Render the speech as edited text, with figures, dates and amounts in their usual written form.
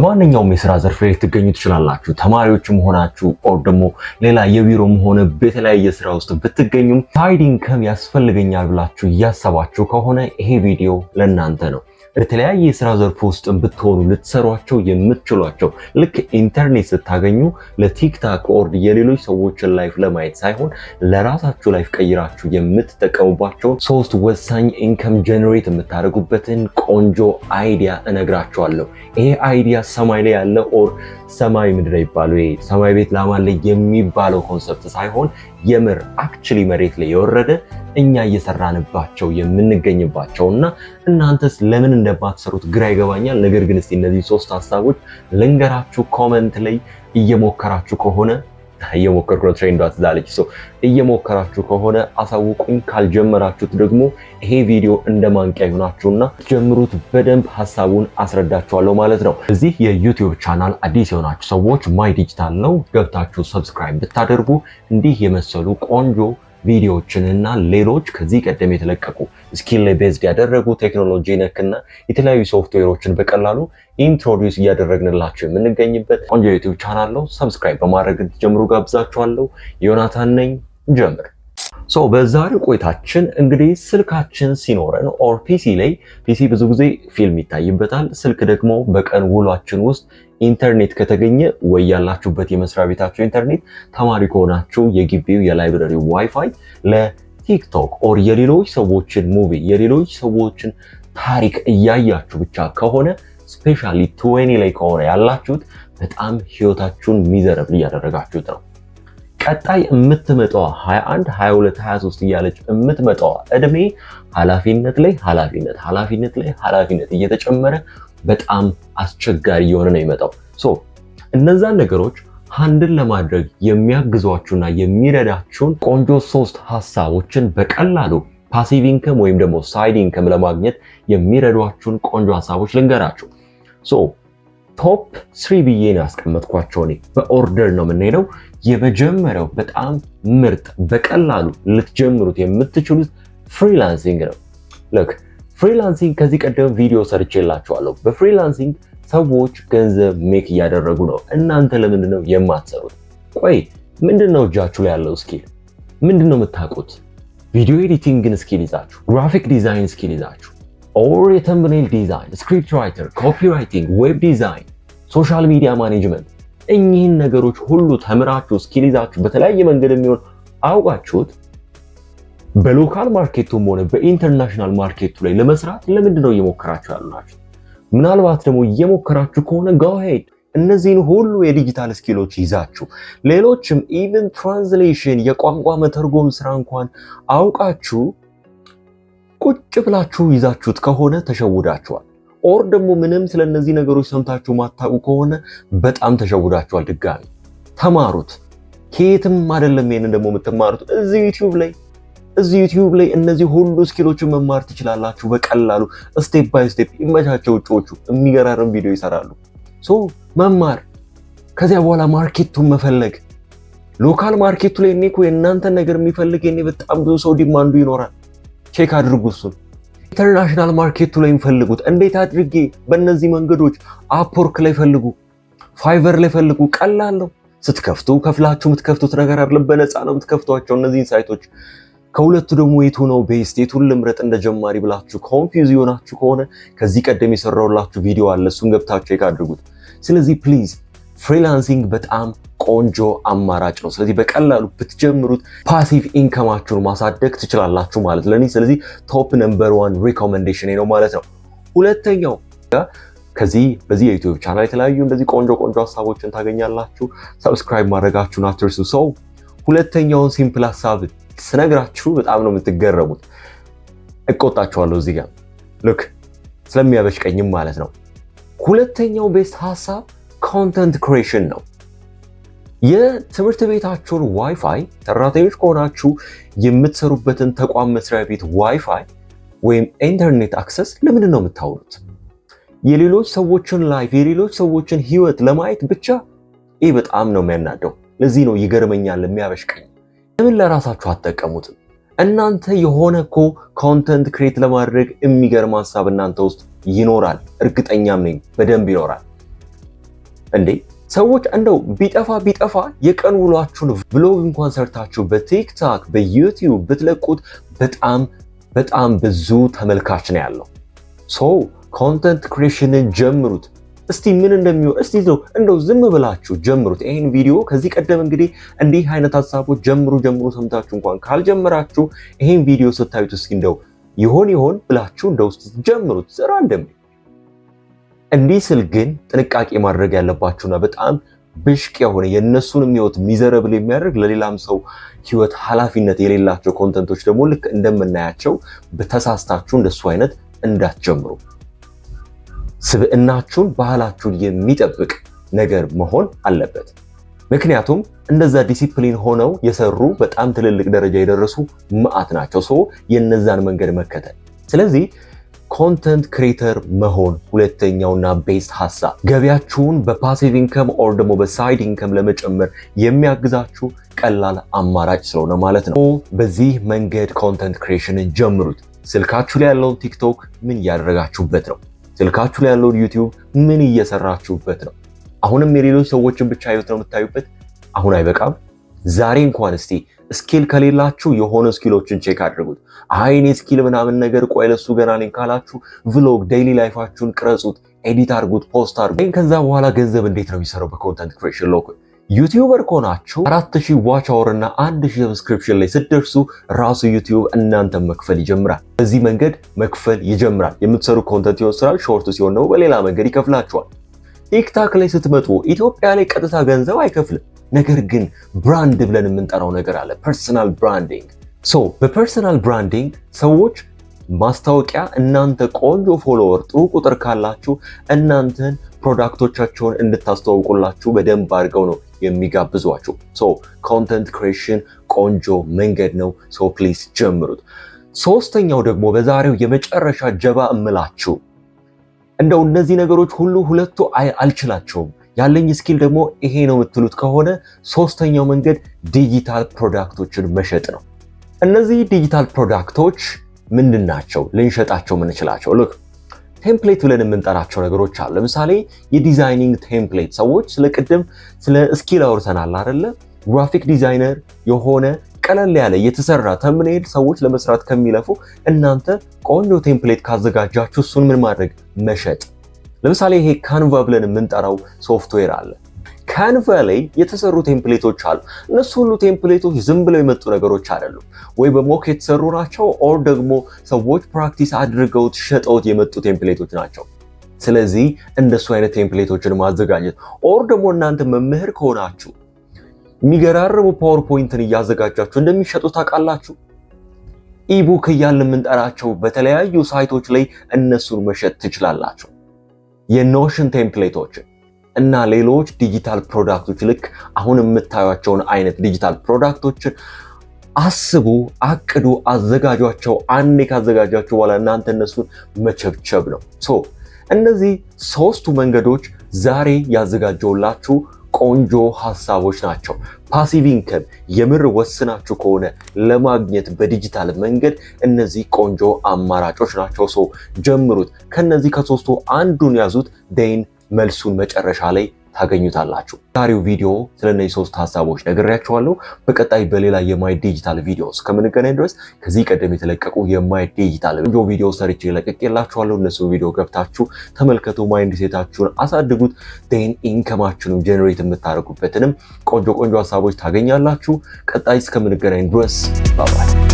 ማንኛውም የሥራ ዘርፍ ላይ ልትገኙ ትችላላችሁ። ተማሪዎችም ሆናችሁ ኦር ደግሞ ሌላ የቢሮም ሆነ በተለያየ ስራ ውስጥ ብትገኙም ሳይድ ኢንከም ያስፈልገኛል ብላችሁ እያሰባችሁ ከሆነ ይሄ ቪዲዮ ለእናንተ ነው። በተለያየ የሥራ ዘርፍ ውስጥ ብትሆኑ ልትሰሯቸው የምትችሏቸው ልክ ኢንተርኔት ስታገኙ ለቲክታክ ኦር የሌሎች ሰዎችን ላይፍ ለማየት ሳይሆን ለራሳችሁ ላይፍ ቀይራችሁ የምትጠቀሙባቸው 3 ወሳኝ ኢንከም ጀነሬት የምታደርጉበትን ቆንጆ አይዲያ እነግራችኋለሁ። ይሄ አይዲያ ሰማይ ላይ ያለ ኦር ሰማይ ምድር ይባሉ ይሄ ሰማይ ቤት ላማን ላይ የሚባለው ኮንሰፕት ሳይሆን የምር አክቹሊ መሬት ላይ የወረደ እኛ እየሰራንባቸው የምንገኝባቸውና እናንተስ ለምን እንደማትሰሩት ግራ ይገባኛል። ነገር ግን እስቲ እነዚህ 3 ሐሳቦች ልንገራችሁ። ኮሜንት ላይ እየሞከራችሁ ከሆነ እየሞከርኩ ነው ትሬንድ አትዛለች እየሞከራችሁ ከሆነ አሳውቁኝ። ካልጀመራችሁት ደግሞ ይሄ ቪዲዮ እንደማንቂያ ይሆናችሁና ጀምሩት። በደንብ ሐሳቡን አስረዳችኋለሁ ማለት ነው። እዚህ የዩቲዩብ ቻናል አዲስ የሆናችሁ ሰዎች ማይ ዲጂታል ነው ገብታችሁ ሰብስክራይብ ብታደርጉ እንዲህ የመሰሉ ቆንጆ ቪዲዮዎችንና ሌሎች ከዚህ ቀደም የተለቀቁ ስኪል ላይ ቤዝድ ያደረጉ ቴክኖሎጂ ነክና የተለያዩ ሶፍትዌሮችን በቀላሉ ኢንትሮዲዩስ እያደረግንላችሁ የምንገኝበት ቆንጆ ዩቲዩብ ቻናል ነው። ሰብስክራይብ በማድረግ እንድትጀምሩ ጋብዛችኋለሁ። ዮናታን ነኝ። ጀምር። በዛሬው ቆይታችን እንግዲህ ስልካችን ሲኖረን ኦር ፒሲ ብዙ ጊዜ ፊልም ይታይበታል። ስልክ ደግሞ በቀን ውሏችን ውስጥ ኢንተርኔት ከተገኘ ወይ ያላችሁበት የመስሪያ ቤታችሁ ኢንተርኔት፣ ተማሪ ከሆናችሁ የግቢው የላይብረሪ ዋይፋይ፣ ለቲክቶክ ኦር የሌሎች ሰዎችን ሙቪ የሌሎች ሰዎችን ታሪክ እያያችሁ ብቻ ከሆነ ስፔሻሊ 20 ላይ ከሆነ ያላችሁት በጣም ህይወታችሁን ሚዘረብል እያደረጋችሁት ነው። ቀጣይ የምትመጣው 21 22 23 እያለች የምትመጣው እድሜ ኃላፊነት ላይ ኃላፊነት እየተጨመረ በጣም አስቸጋሪ የሆነ ነው የሚመጣው። እነዛን ነገሮች ሃንድል ለማድረግ የሚያግዟችሁና የሚረዳችሁን ቆንጆ 3 ሐሳቦችን በቀላሉ ፓሲቭ ኢንከም ወይም ደግሞ ሳይድ ኢንከም ለማግኘት የሚረዷችሁን ቆንጆ ሐሳቦች ልንገራችሁ። ቶፕ 3 ብዬ ነው ያስቀመጥኳቸው። እኔ በኦርደር ነው የምንሄደው። የመጀመሪያው በጣም ምርጥ በቀላሉ ልትጀምሩት የምትችሉት ፍሪላንሲንግ ነው። ልክ ፍሪላንሲንግ ከዚህ ቀደም ቪዲዮ ሰርቼላችኋለሁ። በፍሪላንሲንግ ሰዎች ገንዘብ ሜክ እያደረጉ ነው። እናንተ ለምንድን ነው የማትሰሩት? ቆይ ምንድነው እጃችሁ ላይ ያለው ስኪል? ምንድነው የምታውቁት? ቪዲዮ ኤዲቲንግን ስኪል ይዛችሁ፣ ግራፊክ ዲዛይን ስኪል ይዛችሁ ኦር የተምብኔል ዲዛይን፣ ስክሪፕት ራይተር፣ ኮፒራይቲንግ፣ ዌብ ዲዛይን፣ ሶሻል ሚዲያ ማኔጅመንት፣ እኚህን ነገሮች ሁሉ ተምራችሁ ስኪል ይዛችሁ በተለያየ መንገድ የሚሆን አውቃችሁት በሎካል ማርኬቱም ሆነ በኢንተርናሽናል ማርኬቱ ላይ ለመስራት ለምንድነው እየሞከራችሁ ያላችሁ? ምናልባት ደግሞ እየሞከራችሁ ከሆነ go ahead እነዚህን ሁሉ የዲጂታል ስኪሎች ይዛችሁ ሌሎችም ኢቭን ትራንስሌሽን የቋንቋ መተርጎም ስራ እንኳን አውቃችሁ ቁጭ ብላችሁ ይዛችሁት ከሆነ ተሸውዳችኋል። ኦር ደግሞ ምንም ስለነዚህ ነገሮች ሰምታችሁ ማታውቁ ከሆነ በጣም ተሸውዳችኋል። ድጋሚ ተማሩት። ከየትም አይደለም ይሄንን ደግሞ የምትማሩት እዚህ ዩቲዩብ ላይ እነዚህ ሁሉ ስኪሎችን መማር ትችላላችሁ በቀላሉ ስቴፕ ባይ ስቴፕ። ይመቻቸው ውጪዎቹ የሚገራርም ቪዲዮ ይሰራሉ። መማር፣ ከዚያ በኋላ ማርኬቱን መፈለግ። ሎካል ማርኬቱ ላይ እኔ እኮ የእናንተን ነገር የሚፈልግ እኔ በጣም ብዙ ሰው ዲማንዱ ይኖራል። ቼክ አድርጉ እሱን። ኢንተርናሽናል ማርኬቱ ላይ ፈልጉት። እንዴት አድርጌ? በእነዚህ መንገዶች አፕወርክ ላይ ፈልጉ፣ ፋይቨር ላይ ፈልጉ። ቀላል ነው። ስትከፍቱ ከፍላችሁ የምትከፍቱት ነገር አይደለም፣ በነፃ ነው የምትከፍቷቸው እነዚህን ሳይቶች። ከሁለቱ ደግሞ የቱ ነው ቤስት፣ የቱን ልምረጥ እንደ ጀማሪ ብላችሁ ኮንፊውዝ ይሆናችሁ ከሆነ ከዚህ ቀደም የሰራሁላችሁ ቪዲዮ አለ፣ እሱን ገብታችሁ ቼክ አድርጉት። ስለዚህ ፕሊዝ ፍሪላንሲንግ በጣም ቆንጆ አማራጭ ነው። ስለዚህ በቀላሉ ብትጀምሩት ፓሲቭ ኢንከማችሁን ማሳደግ ትችላላችሁ ማለት ለኔ። ስለዚህ ቶፕ ነምበር 1 ሪኮመንዴሽን ነው ማለት ነው። ሁለተኛው በዚህ የዩቲዩብ ቻናል የተለያዩ እንደዚህ ቆንጆ ሐሳቦችን ታገኛላችሁ። ሰብስክራይብ ማድረጋችሁን አትርሱ። ሁለተኛውን ሲምፕል ሐሳብ ስነግራችሁ በጣም ነው የምትገረሙት። እቆጣችኋለሁ እዚህ ጋር ልክ ስለሚያበሽቀኝም ማለት ነው። ሁለተኛው ቤስት ሐሳብ ኮንተንት ክሬሽን ነው። የትምህርት ቤታችሁን ዋይፋይ ሰራተኞች ከሆናችሁ የምትሰሩበትን ተቋም መስሪያ ቤት ዋይፋይ ወይም ኢንተርኔት አክሰስ ለምንድን ነው የምታውሉት? የሌሎች ሰዎችን ላይፍ የሌሎች ሰዎችን ህይወት ለማየት ብቻ። ይህ በጣም ነው የሚያናደው። ለዚህ ነው ይገርመኛል የሚያበሽቀኝ። ለምን ለራሳችሁ አትጠቀሙትም? እናንተ የሆነ ኮንተንት ክሬት ለማድረግ የሚገርም ሐሳብ እናንተ ውስጥ ይኖራል። እርግጠኛም ነኝ በደንብ ይኖራል። እንዴ ሰዎች እንደው ቢጠፋ የቀን ውሏችሁን ቭሎግ እንኳን ሰርታችሁ በቲክቶክ በዩቲዩብ ብትለቁት በጣም ብዙ ተመልካች ነው ያለው። ኮንተንት ክሪኤሽንን ጀምሩት። እስቲ ምን እንደሚሆን እስቲ እንደው ዝም ብላችሁ ጀምሩት ይሄን ቪዲዮ። ከዚህ ቀደም እንግዲህ እንዲህ አይነት ሐሳቦች ጀምሩ ሰምታችሁ እንኳን ካልጀመራችሁ ይሄን ቪዲዮ ስታዩት እስኪ እንደው ይሆን ብላችሁ እንደው እስቲ ጀምሩት። ዘራ እንዲህ ስል ግን ጥንቃቄ ማድረግ ያለባችሁና በጣም ብሽቅ የሆነ የነሱንም ህይወት ሚዘረብል የሚያደርግ ለሌላም ሰው ህይወት ኃላፊነት የሌላቸው ኮንተንቶች ደግሞ ልክ እንደምናያቸው በተሳስታችሁ እንደሱ አይነት እንዳትጀምሩ። ስብዕናችሁን ባህላችሁን የሚጠብቅ ነገር መሆን አለበት። ምክንያቱም እንደዛ ዲሲፕሊን ሆነው የሰሩ በጣም ትልልቅ ደረጃ የደረሱ መዓት ናቸው። የነዛን መንገድ መከተል። ስለዚህ ኮንተንት ክሬተር መሆን ሁለተኛውና ቤስት ሐሳብ ገቢያችሁን በፓሲቭ ኢንከም ኦር ደግሞ በሳይድ ኢንከም ለመጨመር የሚያግዛችሁ ቀላል አማራጭ ስለሆነ ማለት ነው። በዚህ መንገድ ኮንተንት ክሬሽንን ጀምሩት። ስልካችሁ ላይ ያለውን ቲክቶክ ምን እያደረጋችሁበት ነው? ስልካችሁ ላይ ያለውን ዩቲዩብ ምን እየሰራችሁበት ነው? አሁንም የሌሎች ሰዎችን ብቻ ህይወት ነው የምታዩበት? አሁን አይበቃም? ዛሬ እንኳን እስቲ ስኪል ከሌላችሁ የሆነ ስኪሎችን ቼክ አድርጉት። እኔ ስኪል ምናምን ነገር ቆይ ለሱ ገና ነኝ ካላችሁ ቭሎግ ዴይሊ ላይፋችሁን ቅረጹት፣ ኤዲት አድርጉት፣ ፖስት አድርጉት። ከዛ በኋላ ገንዘብ እንዴት ነው የሚሰራው በኮንተንት ክሬሽን ሎክ ዩቲዩበር ከሆናችሁ 4000 ዋች አወር እና 1000 ሰብስክሪፕሽን ላይ ስትደርሱ ራሱ ዩቲዩብ እናንተን መክፈል ይጀምራል። በዚህ መንገድ መክፈል ይጀምራል። የምትሰሩ ኮንተንት ይወስራል፣ ሾርት ሲሆን ነው በሌላ መንገድ ይከፍላችኋል። ቲክታክ ላይ ስትመጡ ኢትዮጵያ ላይ ቀጥታ ገንዘብ አይከፍልም። ነገር ግን ብራንድ ብለን የምንጠራው ነገር አለ፣ ፐርሰናል ብራንዲንግ። በፐርሰናል ብራንዲንግ ሰዎች ማስታወቂያ እናንተ ቆንጆ ፎሎወር ጥሩ ቁጥር ካላችሁ እናንተን ፕሮዳክቶቻቸውን እንድታስተዋውቁላችሁ በደንብ አድርገው ነው የሚጋብዟችሁ። ኮንተንት ክሬሽን ቆንጆ መንገድ ነው። ፕሊዝ ጀምሩት። ሶስተኛው ደግሞ በዛሬው የመጨረሻ ጀባ እምላችሁ እንደው እነዚህ ነገሮች ሁለቱ አልችላቸውም ያለኝ ስኪል ደግሞ ይሄ ነው የምትሉት ከሆነ ሶስተኛው መንገድ ዲጂታል ፕሮዳክቶችን መሸጥ ነው። እነዚህ ዲጂታል ፕሮዳክቶች ምንድን ናቸው? ልንሸጣቸው ምንችላቸው? ሉክ ቴምፕሌት ብለን የምንጠራቸው ነገሮች አሉ። ለምሳሌ የዲዛይኒንግ ቴምፕሌት። ሰዎች ስለ ስኪል አውርተናል አይደለ? ግራፊክ ዲዛይነር የሆነ ቀለል ያለ የተሰራ ተምኔል ሰዎች ለመስራት ከሚለፉ እናንተ ቆንጆ ቴምፕሌት ካዘጋጃችሁ እሱን ምን ማድረግ መሸጥ። ለምሳሌ ይሄ ካንቫ ብለን የምንጠራው ሶፍትዌር አለ። ካንቫ ላይ የተሰሩ ቴምፕሌቶች አሉ። እነሱ ሁሉ ቴምፕሌቶች ዝም ብለው የመጡ ነገሮች አይደሉም። ወይ በሞክ የተሰሩ ናቸው ኦር ደግሞ ሰዎች ፕራክቲስ አድርገውት ሸጠውት የመጡ ቴምፕሌቶች ናቸው። ስለዚህ እንደሱ አይነት ቴምፕሌቶችን ማዘጋጀት ኦር ደግሞ እናንተ መምህር ከሆናችሁ የሚገራርሙ ፓወርፖይንትን እያዘጋጃችሁ እንደሚሸጡ ታውቃላችሁ። ኢቡክ እያልን የምንጠራቸው በተለያዩ ሳይቶች ላይ እነሱን መሸጥ ትችላላችሁ። የኖሽን ቴምፕሌቶችን እና ሌሎች ዲጂታል ፕሮዳክቶች ልክ አሁን የምታዩቸውን አይነት ዲጂታል ፕሮዳክቶችን አስቡ፣ አቅዱ፣ አዘጋጇቸው። አንዴ ካዘጋጃችሁ በኋላ እናንተ እነሱን መቸብቸብ ነው። እነዚህ ሶስቱ መንገዶች ዛሬ ያዘጋጀውላችሁ ቆንጆ ሐሳቦች ናቸው። ፓሲቭ ኢንከም የምር ወስናችሁ ከሆነ ለማግኘት በዲጂታል መንገድ እነዚህ ቆንጆ አማራጮች ናቸው። ጀምሩት። ከነዚህ ከሶስቱ አንዱን ያዙት። ደን መልሱን መጨረሻ ላይ ታገኙታላችሁ። ዛሬው ቪዲዮ ስለነዚህ ሶስት ሐሳቦች ነግሬያችኋለሁ። በቀጣይ በሌላ የማይ ዲጂታል ቪዲዮስ ከምንገናኝ ድረስ ከዚህ ቀደም የተለቀቁ የማይ ዲጂታል ቪዲዮ ሰርቼ ለቅቄላችኋለሁ። እነሱ ቪዲዮ ገብታችሁ ተመልከቱ። ማይንድ ሴታችሁን አሳድጉት። ደን ኢንከማችሁን ጀነሬት የምታደርጉበትንም ቆንጆ ሐሳቦች ታገኛላችሁ። ቀጣይ እስከምንገናኝ ድረስ ባይ